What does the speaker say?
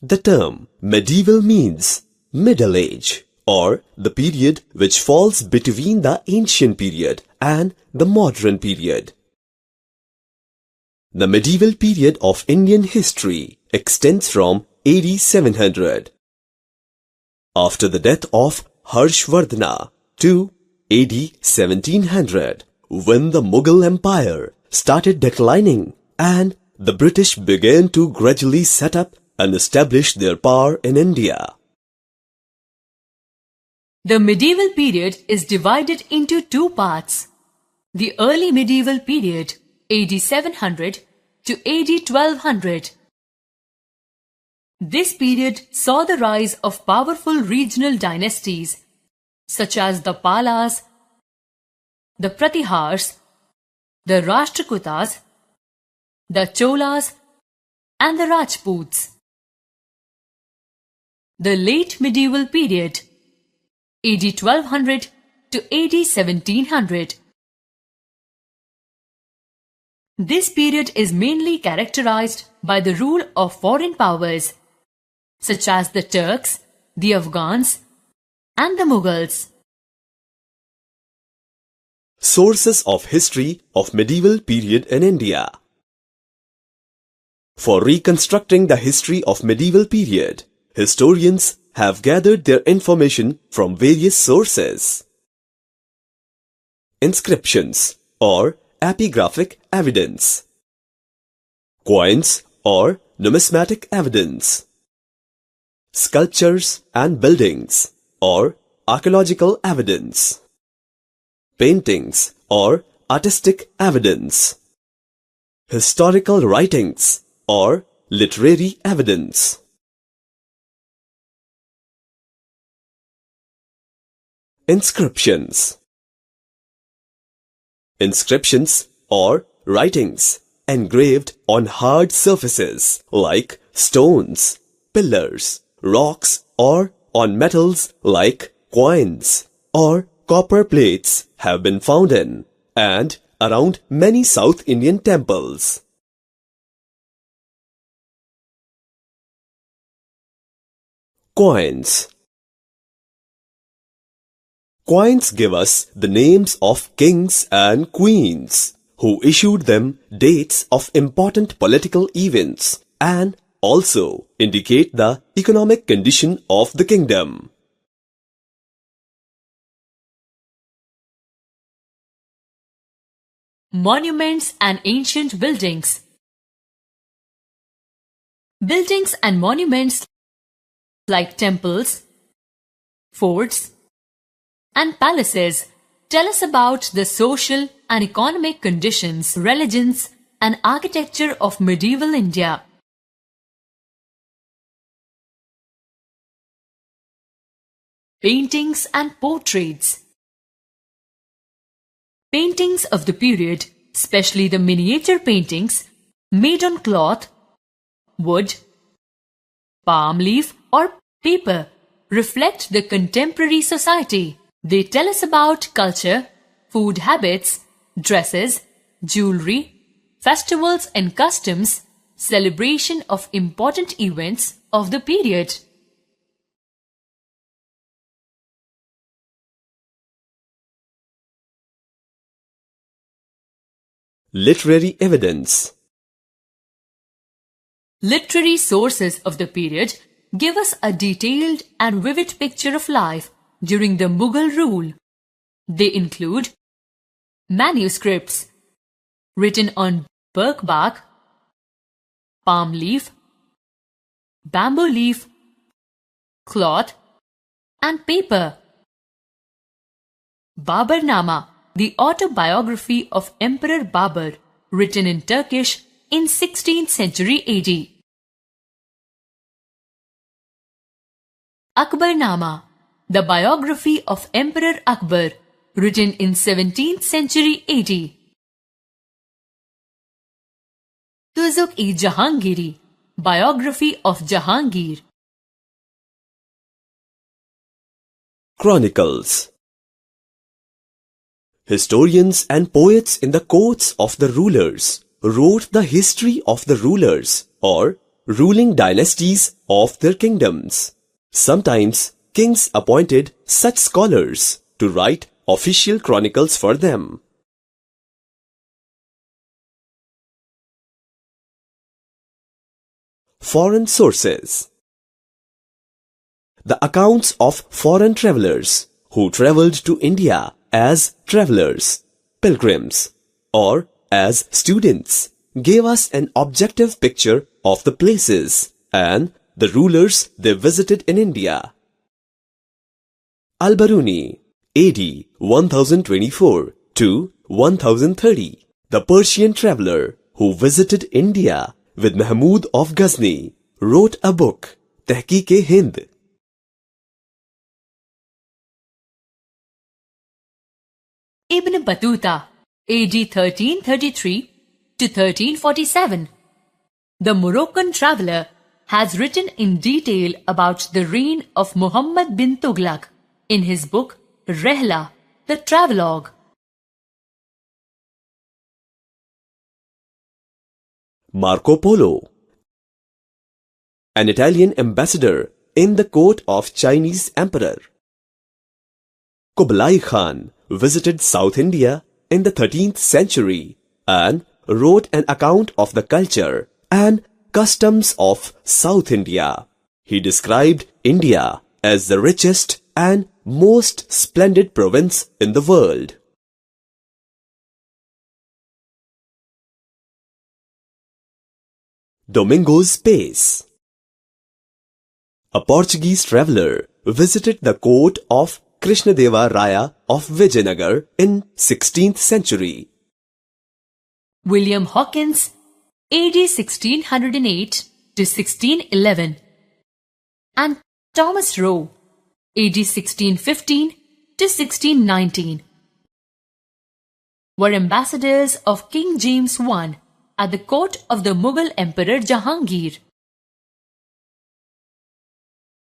The term medieval means Middle Age, or the period which falls between the ancient period and the modern period. The medieval period of Indian history extends from AD 700, after the death of Harshvardhana, to AD 1700, when the Mughal Empire started declining and the British began to gradually set up and establish their power in India. The medieval period is divided into two parts. The early medieval period, AD 700 to AD 1200. This period saw the rise of powerful regional dynasties such as the Palas, the Pratihars, the Rashtrakutas, the Cholas, and the Rajputs. The late medieval period, AD 1200 to AD 1700. This period is mainly characterized by the rule of foreign powers such as the Turks, the Afghans, and the Mughals. Sources of history of medieval period in India. For reconstructing the history of medieval period, historians have gathered their information from various sources. Inscriptions or epigraphic evidence. Coins or numismatic evidence. Sculptures and buildings or archaeological evidence. Paintings or artistic evidence. Historical writings or literary evidence. Inscriptions. Inscriptions or writings engraved on hard surfaces like stones, pillars, rocks, or on metals like coins or copper plates have been found in and around many South Indian temples. Coins. Coins give us the names of kings and queens who issued them, dates of important political events, and also indicate the economic condition of the kingdom. Monuments and ancient buildings. Buildings and monuments like temples, forts, and palaces tell us about the social and economic conditions, religions, and architecture of medieval India. Paintings and portraits. Paintings of the period, especially the miniature paintings made on cloth, wood, palm leaf, or paper, reflect the contemporary society. They tell us about culture, food habits, dresses, jewelry, festivals and customs, celebration of important events of the period. Literary evidence. Literary sources of the period give us a detailed and vivid picture of life during the Mughal rule. They include manuscripts written on birk bark, palm leaf, bamboo leaf, cloth, and paper. Baburnama, the autobiography of Emperor Babur, written in Turkish in 16th century AD. Akbarnama, the biography of Emperor Akbar, written in 17th century AD. Tuzuk-e-Jahangiri, biography of Jahangir. Chronicles. Historians and poets in the courts of the rulers wrote the history of the rulers or ruling dynasties of their kingdoms. Sometimes kings appointed such scholars to write official chronicles for them. Foreign sources. The accounts of foreign travelers who traveled to India as travelers, pilgrims, or as students gave us an objective picture of the places and the rulers they visited in India. Al-Biruni, AD 1024 to 1030, the Persian traveler who visited India with Mahmud of Ghazni, wrote a book, Tehqiq-e-Hind. Ibn Battuta, AD 1333 to 1347. The Moroccan traveller has written in detail about the reign of Muhammad bin Tughlaq in his book Rehla, the Travelogue. Marco Polo, an Italian ambassador in the court of Chinese emperor. Kublai Khan visited South India in the 13th century and wrote an account of the culture and customs of South India. He described India as the richest and most splendid province in the world. Domingos Pace, a Portuguese traveller, visited the court of Krishnadeva Raya of Vijayanagar in 16th century. William Hawkins, AD 1608 to 1611, and Thomas Roe, AD 1615 to 1619, were ambassadors of King James I at the court of the Mughal Emperor Jahangir.